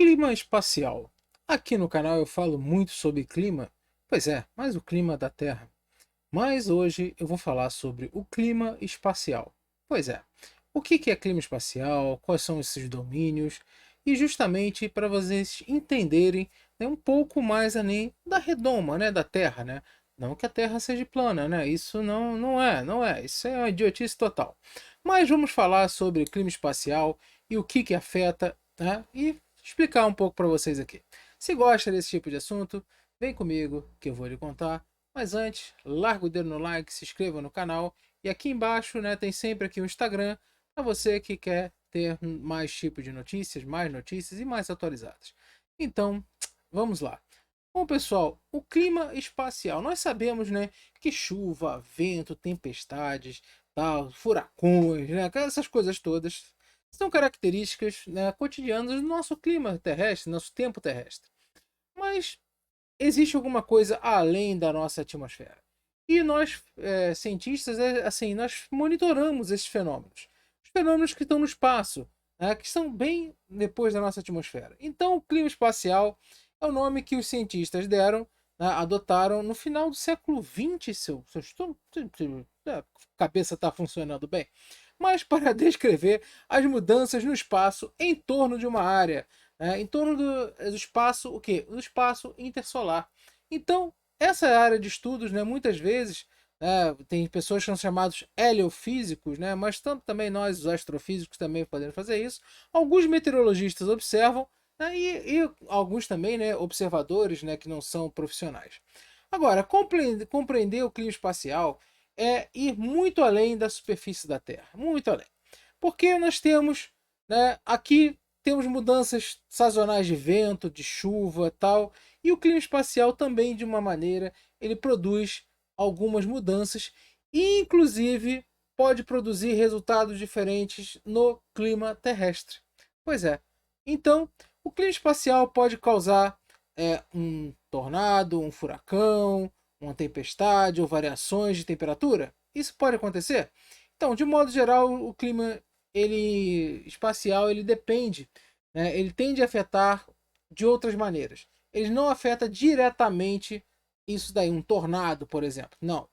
Clima espacial. Aqui no canal eu falo muito sobre clima, pois é, mas o clima da Terra. Mas hoje eu vou falar sobre o clima espacial. Pois é, o que é clima espacial, quais são esses domínios, e justamente para vocês entenderem, né, um pouco mais além da redoma, né, da Terra, né? Não que a Terra seja plana, né? Isso não é, isso é uma idiotice total. Mas vamos falar sobre clima espacial e o que afeta, né? E explicar um pouco para vocês aqui. Se gosta desse tipo de assunto, vem comigo que eu vou lhe contar. Mas antes, larga o dedo no like, se inscreva no canal e aqui embaixo, né, tem sempre aqui o Instagram para você que quer ter mais tipo de notícias, mais notícias e mais atualizadas. Então, vamos lá. Bom, pessoal, o clima espacial. Nós sabemos, né, que chuva, vento, tempestades, tal, furacões, né, essas coisas todas são características, né, cotidianas do nosso clima terrestre, nosso tempo terrestre. Mas existe alguma coisa além da nossa atmosfera. E nós, cientistas, assim, nós monitoramos esses fenômenos. Os fenômenos que estão no espaço, né, que estão bem depois da nossa atmosfera. Então, o clima espacial é o nome que os cientistas deram, né, adotaram no final do século XX, se eu estou, a cabeça está funcionando bem, mas para descrever as mudanças no espaço em torno de uma área, em torno do espaço, o quê? O espaço intersolar. Então, essa área de estudos, né, muitas vezes, tem pessoas que são chamados heliofísicos, né, mas também nós, os astrofísicos, também podemos fazer isso. Alguns meteorologistas observam, né, e alguns também, né, observadores, né, que não são profissionais. Agora, compreender o clima espacial é ir muito além da superfície da Terra, muito além. Porque nós temos, né, aqui temos mudanças sazonais de vento, de chuva, tal, e o clima espacial também de uma maneira, ele produz algumas mudanças e inclusive pode produzir resultados diferentes no clima terrestre. Pois é. Então, o clima espacial pode causar um tornado, um furacão, uma tempestade ou variações de temperatura. Isso pode acontecer? Então, de modo geral, o clima espacial ele depende, né? Ele tende a afetar de outras maneiras. Ele não afeta diretamente isso daí, um tornado, por exemplo. Não.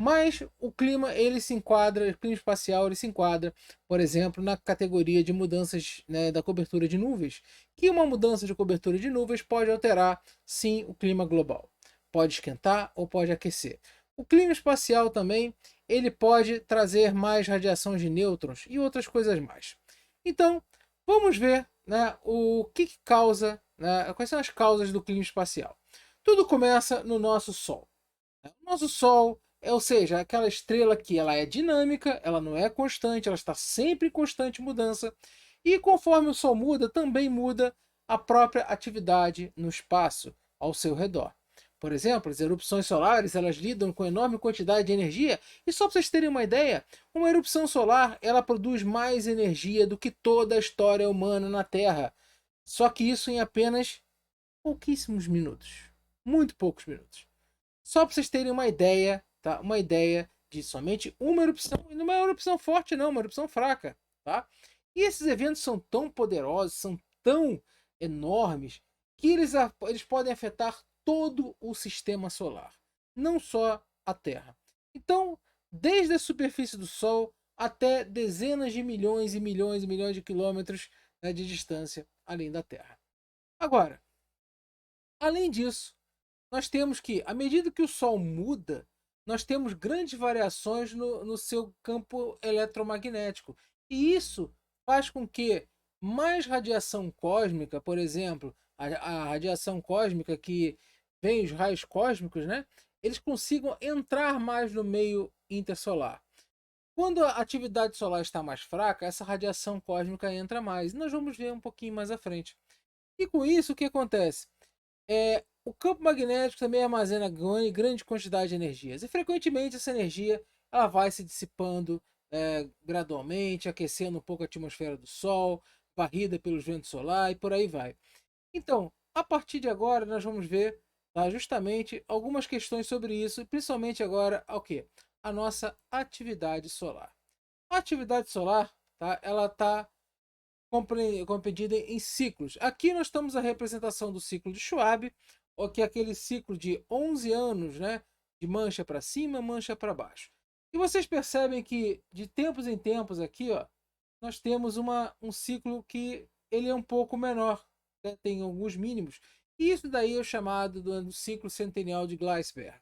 Mas o clima ele se enquadra, o clima espacial ele se enquadra, por exemplo, na categoria de mudanças, né, da cobertura de nuvens, que uma mudança de cobertura de nuvens pode alterar, sim, o clima global. Pode esquentar ou pode aquecer. O clima espacial também ele pode trazer mais radiação de nêutrons e outras coisas mais. Então, vamos ver, né, o que causa, né, quais são as causas do clima espacial. Tudo começa no nosso Sol. O nosso Sol, ou seja, aquela estrela que ela é dinâmica, ela não é constante, ela está sempre em constante mudança. E conforme o Sol muda, também muda a própria atividade no espaço ao seu redor. Por exemplo, as erupções solares elas lidam com enorme quantidade de energia. E só para vocês terem uma ideia, uma erupção solar ela produz mais energia do que toda a história humana na Terra. Só que isso em apenas pouquíssimos minutos. Muito poucos minutos. Só para vocês terem uma ideia, tá? Uma ideia de somente uma erupção, e não é uma erupção forte não, uma erupção fraca, tá? E esses eventos são tão poderosos, são tão enormes, que eles podem afetar todo o sistema solar, não só a Terra. Então, desde a superfície do Sol até dezenas de milhões e milhões e milhões de quilômetros, né, de distância além da Terra. Agora, além disso, nós temos que, à medida que o Sol muda, nós temos grandes variações no seu campo eletromagnético. E isso faz com que mais radiação cósmica, por exemplo, a radiação cósmica que vem os raios cósmicos, né? Eles consigam entrar mais no meio intersolar. Quando a atividade solar está mais fraca, essa radiação cósmica entra mais. Nós vamos ver um pouquinho mais à frente. E com isso, o que acontece? O campo magnético também armazena grande quantidade de energias. E frequentemente essa energia ela vai se dissipando gradualmente, aquecendo um pouco a atmosfera do Sol, varrida pelos ventos solares e por aí vai. Então, a partir de agora, nós vamos ver, tá, justamente algumas questões sobre isso, principalmente agora ao quê? A nossa atividade solar. A atividade solar, tá, ela está compreendida em ciclos. Aqui nós temos a representação do ciclo de Schwab, que é aquele ciclo de 11 anos, né, de mancha para cima, mancha para baixo. E vocês percebem que de tempos em tempos aqui, ó, nós temos um ciclo que ele é um pouco menor, né, tem alguns mínimos. E isso daí é o chamado do ciclo centenial de Gleisberg.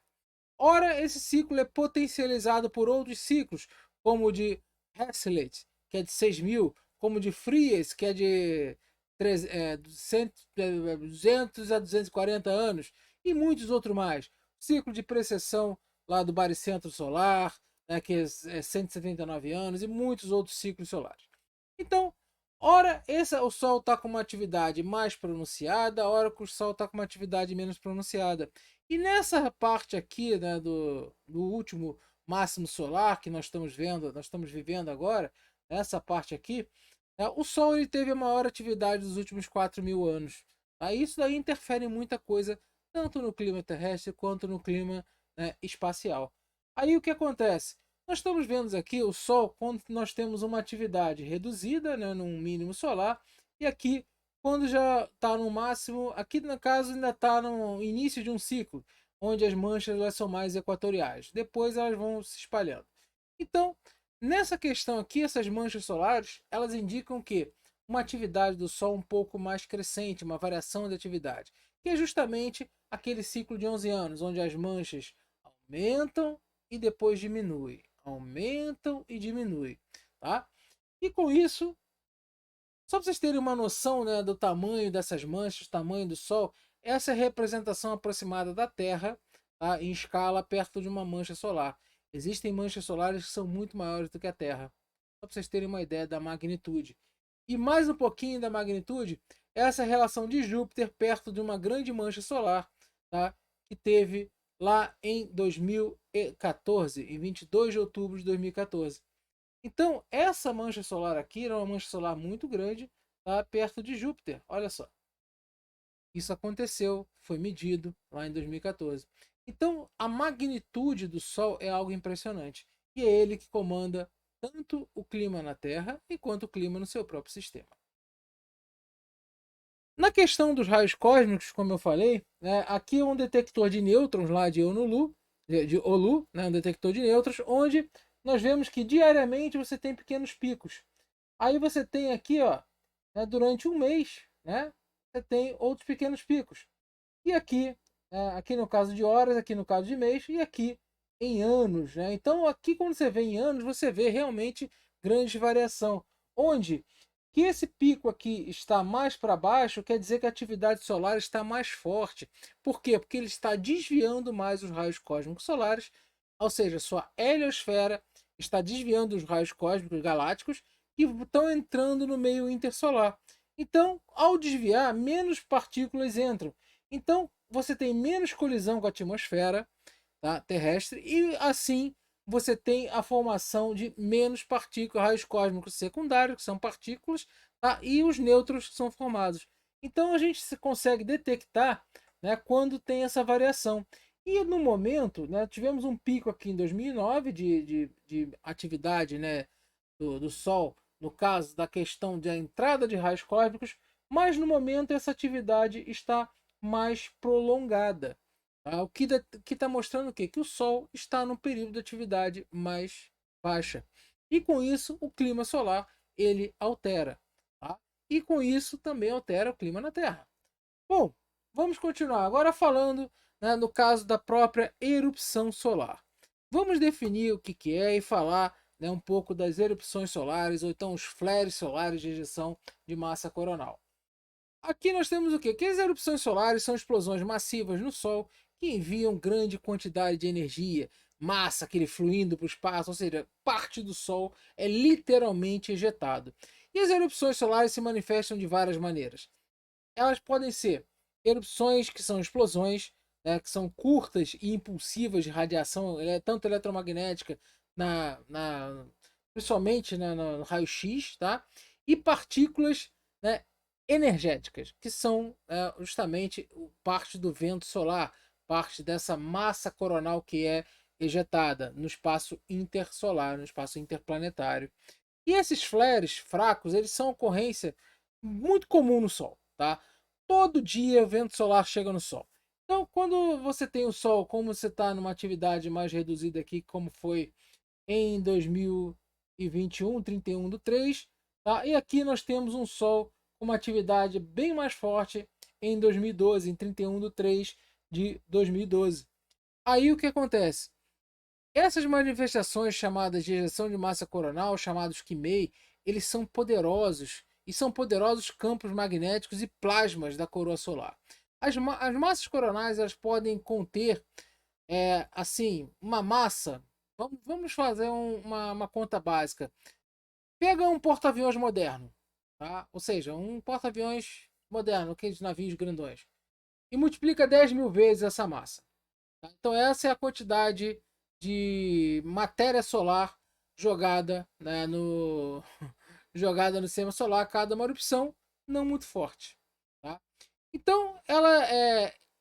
Ora, esse ciclo é potencializado por outros ciclos, como o de Hasselett, que é de 6.000, como o de Fries, que é de 200 a 240 anos, e muitos outros mais. O ciclo de precessão lá do baricentro solar, né, que é 179 anos, e muitos outros ciclos solares. Então, ora o Sol está com uma atividade mais pronunciada, ora que o Sol está com uma atividade menos pronunciada. E nessa parte aqui, né, do último máximo solar que nós estamos vendo, nós estamos vivendo agora, nessa parte aqui, né, o Sol ele teve a maior atividade dos últimos 4.000 anos. Tá? Isso daí interfere em muita coisa, tanto no clima terrestre quanto no clima, né, espacial. Aí o que acontece? Nós estamos vendo aqui o Sol quando nós temos uma atividade reduzida, né, num mínimo solar, e aqui quando já está no máximo, aqui no caso ainda está no início de um ciclo, onde as manchas elas são mais equatoriais. Depois elas vão se espalhando. Então, nessa questão aqui, essas manchas solares, elas indicam que uma atividade do Sol um pouco mais crescente, uma variação de atividade, que é justamente aquele ciclo de 11 anos, onde as manchas aumentam e depois diminuem, aumentam e diminuem, tá? E com isso, só para vocês terem uma noção, né, do tamanho dessas manchas, tamanho do Sol, essa é a representação aproximada da Terra, tá, em escala perto de uma mancha solar. Existem manchas solares que são muito maiores do que a Terra. Só para vocês terem uma ideia da magnitude. E mais um pouquinho da magnitude, essa relação de Júpiter perto de uma grande mancha solar, tá, que teve lá em 2014, em 22 de outubro de 2014. Então, essa mancha solar aqui era uma mancha solar muito grande, tá, perto de Júpiter. Olha só. Isso aconteceu, foi medido lá em 2014. Então, a magnitude do Sol é algo impressionante. E é ele que comanda tanto o clima na Terra quanto o clima no seu próprio sistema. Na questão dos raios cósmicos, como eu falei, né, aqui é um detector de nêutrons lá de Oulu, né, um detector de nêutrons, onde nós vemos que diariamente você tem pequenos picos. Aí você tem aqui, ó, né, durante um mês, né, você tem outros pequenos picos. E aqui, aqui no caso de horas, aqui no caso de mês, e aqui em anos. Né? Então, aqui quando você vê em anos, você vê realmente grande variação. Onde que esse pico aqui está mais para baixo, quer dizer que a atividade solar está mais forte. Por quê? Porque ele está desviando mais os raios cósmicos solares, ou seja, sua heliosfera está desviando os raios cósmicos galácticos que estão entrando no meio intersolar. Então, ao desviar, menos partículas entram. Então, você tem menos colisão com a atmosfera, tá, terrestre e assim você tem a formação de menos partículas, raios cósmicos secundários, que são partículas, tá, e os nêutrons que são formados. Então, a gente consegue detectar, né, quando tem essa variação. E no momento, né, tivemos um pico aqui em 2009 de atividade, né, do Sol, no caso da questão da entrada de raios cósmicos, mas no momento essa atividade está mais prolongada. Tá? O que está mostrando o quê? Que o Sol está num período de atividade mais baixa. E com isso o clima solar ele altera. Tá? E com isso também altera o clima na Terra. Bom, vamos continuar agora falando, né, no caso da própria erupção solar. Vamos definir o que é e falar, né, um pouco das erupções solares ou então os flares solares de ejeção de massa coronal. Aqui nós temos o quê? Que as erupções solares são explosões massivas no Sol que enviam grande quantidade de energia, massa, aquele fluindo para o espaço, ou seja, parte do Sol é literalmente ejetado. E as erupções solares se manifestam de várias maneiras. Elas podem ser erupções que são explosões, né, que são curtas e impulsivas de radiação, tanto eletromagnética, principalmente, né, no raio-x, tá? E partículas, né, energéticas, que são justamente parte do vento solar, parte dessa massa coronal que é ejetada no espaço intersolar, no espaço interplanetário. E esses flares fracos, eles são ocorrência muito comum no Sol, tá? Todo dia o vento solar chega no Sol. Então, quando você tem o Sol, como você está numa atividade mais reduzida aqui, como foi em 2021, 31/3, tá? E aqui nós temos um Sol com uma atividade bem mais forte em 2012, em 31/3/2012. Aí o que acontece? Essas manifestações chamadas de ejeção de massa coronal, chamados Quimei, eles são poderosos e são poderosos campos magnéticos e plasmas da coroa solar. As massas coronais elas podem conter assim uma massa. Vamos fazer uma conta básica. Pega um porta-aviões moderno, tá? Ou seja, um porta-aviões moderno, aqueles navios grandões, e multiplica 10.000 vezes essa massa. Tá? Então essa é a quantidade de matéria solar jogada, né, jogada no sistema solar a cada uma erupção não muito forte. Tá? Então ela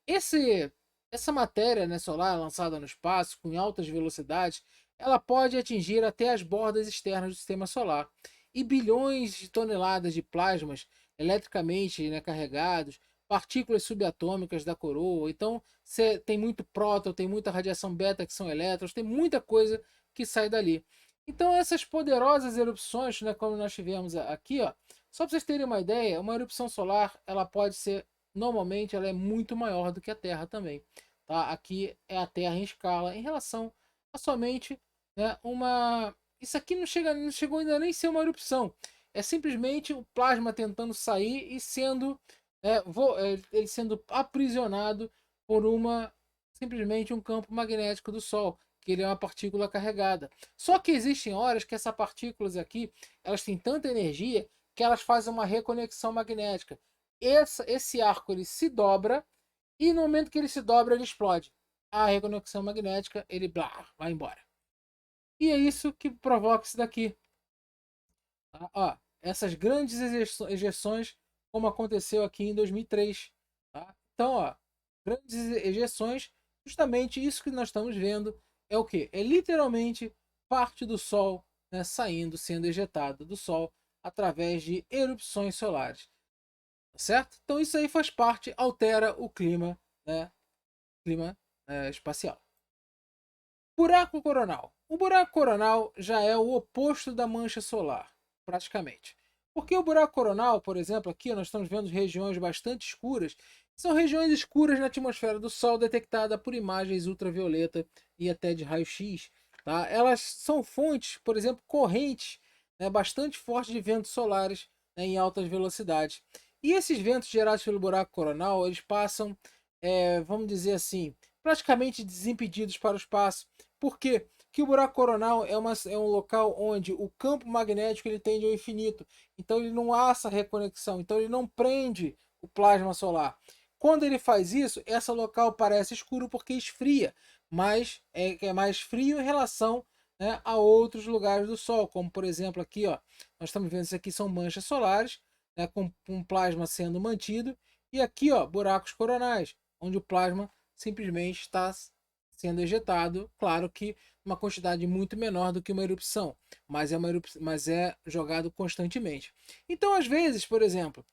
essa matéria, né, solar lançada no espaço com altas velocidades, ela pode atingir até as bordas externas do sistema solar. E bilhões de toneladas de plasmas eletricamente, né, carregados, partículas subatômicas da coroa. Então, você tem muito próton, tem muita radiação beta que são elétrons, tem muita coisa que sai dali. Então, essas poderosas erupções, né, como nós tivemos aqui, ó, só para vocês terem uma ideia, uma erupção solar, ela pode ser, normalmente, ela é muito maior do que a Terra também. Tá? Aqui é a Terra em escala, em relação a somente, né, uma... Isso aqui não chegou ainda nem a ser uma erupção. É simplesmente o plasma tentando sair e sendo ele sendo aprisionado por simplesmente um campo magnético do Sol, que ele é uma partícula carregada. Só que existem horas que essas partículas aqui, elas têm tanta energia que elas fazem uma reconexão magnética. Esse arco ele se dobra e no momento que ele se dobra ele explode. A reconexão magnética ele vai embora. E é isso que provoca isso daqui. Tá? Ó, essas grandes ejeções, como aconteceu aqui em 2003. Tá? Então, ó, grandes ejeções, justamente isso que nós estamos vendo é o que? É literalmente parte do Sol, né, saindo, sendo ejetado do Sol através de erupções solares. Certo? Então isso aí faz parte, altera o clima, né, clima espacial. Buraco coronal. O buraco coronal já é o oposto da mancha solar, praticamente. Porque o buraco coronal, por exemplo, aqui nós estamos vendo regiões bastante escuras, são regiões escuras na atmosfera do Sol detectada por imagens ultravioleta e até de raio-x. Tá? Elas são fontes, por exemplo, correntes, né, bastante fortes de ventos solares, né, em altas velocidades. E esses ventos gerados pelo buraco coronal, eles passam, vamos dizer assim, praticamente desimpedidos para o espaço. Por quê? Porque o buraco coronal é um local onde o campo magnético ele tende ao infinito. Então ele não há essa reconexão. Então ele não prende o plasma solar. Quando ele faz isso, esse local parece escuro porque esfria. Mas é mais frio em relação, né, a outros lugares do Sol. Como por exemplo aqui, ó, nós estamos vendo isso aqui são manchas solares, né, com um plasma sendo mantido. E aqui, ó, buracos coronais, onde o plasma simplesmente está sendo ejetado, claro que uma quantidade muito menor do que uma erupção, mas é jogado constantemente. Então, às vezes, por exemplo,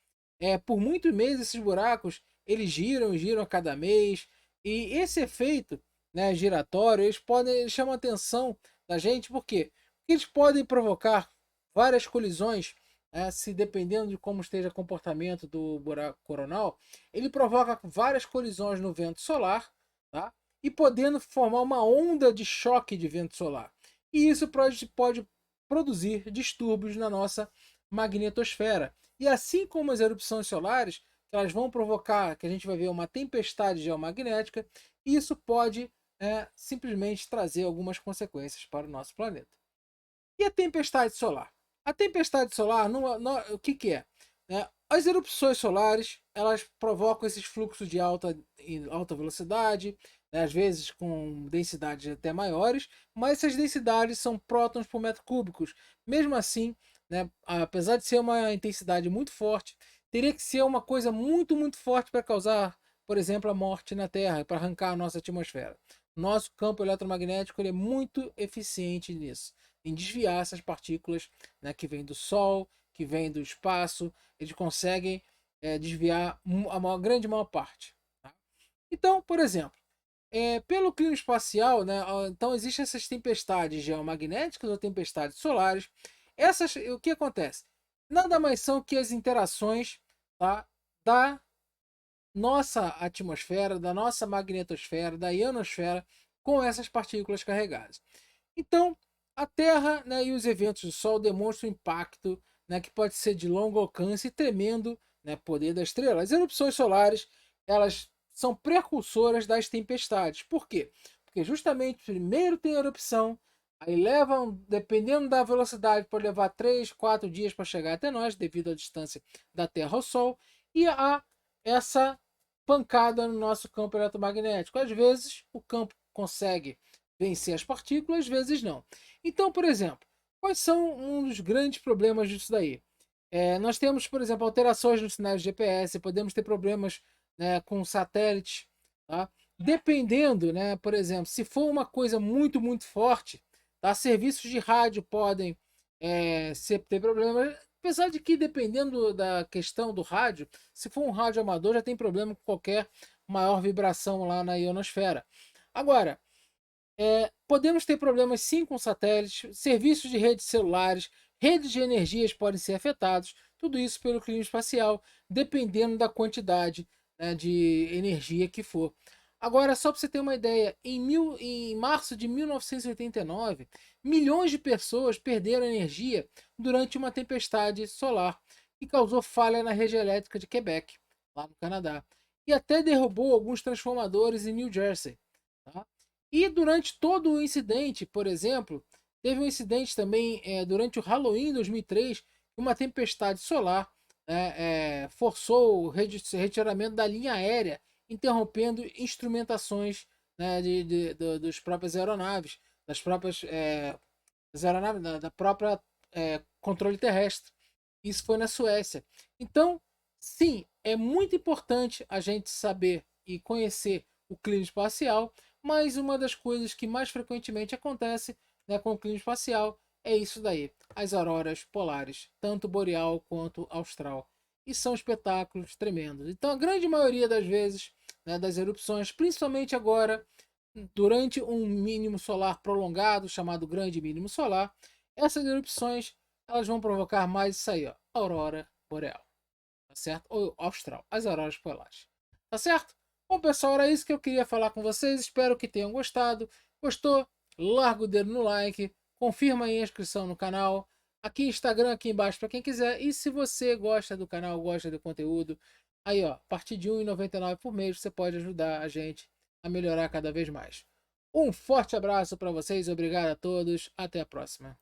por muitos meses esses buracos eles giram, giram a cada mês, e esse efeito, né, giratório, eles chamam a atenção da gente, por quê? Porque eles podem provocar várias colisões, né, se dependendo de como esteja o comportamento do buraco coronal, ele provoca várias colisões no vento solar, tá? E podendo formar uma onda de choque de vento solar. E isso pode produzir distúrbios na nossa magnetosfera. E assim como as erupções solares, elas vão provocar, que a gente vai ver uma tempestade geomagnética, isso pode simplesmente trazer algumas consequências para o nosso planeta. E a tempestade solar? A tempestade solar, o que, que é? As erupções solares, elas provocam esses fluxos de alta velocidade, né, às vezes com densidades até maiores, mas essas densidades são prótons por metro cúbico. Mesmo assim, né, apesar de ser uma intensidade muito forte, teria que ser uma coisa muito, muito forte para causar, por exemplo, a morte na Terra, para arrancar a nossa atmosfera. Nosso campo eletromagnético ele é muito eficiente nisso. em desviar essas partículas, né, que vêm do Sol, que vêm do espaço. Eles conseguem desviar a grande maior parte. Tá? Então, por exemplo, pelo clima espacial, né, então existem essas tempestades geomagnéticas ou tempestades solares. O que acontece? Nada mais são que as interações, tá, da nossa atmosfera, da nossa magnetosfera, da ionosfera com essas partículas carregadas. Então, a Terra, né, e os eventos do Sol demonstram impacto, né, que pode ser de longo alcance e tremendo, né, poder da estrela. As erupções solares, elas são precursoras das tempestades. Por quê? Porque justamente primeiro tem a erupção, aí levam, dependendo da velocidade, pode levar 3, 4 dias para chegar até nós, devido à distância da Terra ao Sol, e há essa pancada no nosso campo eletromagnético. Às vezes o campo consegue vencer as partículas, às vezes não. Então, por exemplo, quais são um dos grandes problemas disso daí? Nós temos, por exemplo, alterações nos sinais de GPS, podemos ter problemas, né, com satélites, tá? Dependendo, né, por exemplo, se for uma coisa muito, muito forte, tá? Serviços de rádio podem ter problemas, apesar de que, dependendo da questão do rádio, se for um rádio amador, já tem problema com qualquer maior vibração lá na ionosfera. Agora, podemos ter problemas sim com satélites, serviços de redes celulares, redes de energias podem ser afetados, tudo isso pelo clima espacial, dependendo da quantidade, né, de energia que for. Agora, só para você ter uma ideia, em março de 1989, milhões de pessoas perderam energia durante uma tempestade solar que causou falha na rede elétrica de Quebec, lá no Canadá, e até derrubou alguns transformadores em New Jersey. Tá? E durante todo o incidente, por exemplo, teve um incidente também durante o Halloween 2003, uma tempestade solar forçou o retiramento da linha aérea, interrompendo instrumentações, né, dos próprias aeronaves, das próprias aeronaves, da própria controle terrestre. Isso foi na Suécia. Então, sim, é muito importante a gente saber e conhecer o clima espacial, mas uma das coisas que mais frequentemente acontece, né, com o clima espacial é isso daí, as auroras polares, tanto boreal quanto austral. E são espetáculos tremendos. Então, a grande maioria das vezes, né, das erupções, principalmente agora, durante um mínimo solar prolongado, chamado grande mínimo solar, essas erupções elas vão provocar mais isso aí, ó, aurora boreal, tá certo? Ou austral, as auroras polares, tá certo? Bom, pessoal, era isso que eu queria falar com vocês. Espero que tenham gostado. Gostou? Larga o dedo no like, confirma aí a inscrição no canal. Aqui Instagram, aqui embaixo para quem quiser. E se você gosta do canal, gosta do conteúdo, aí ó, a partir de R$ 1,99 por mês você pode ajudar a gente a melhorar cada vez mais. Um forte abraço para vocês, obrigado a todos, até a próxima.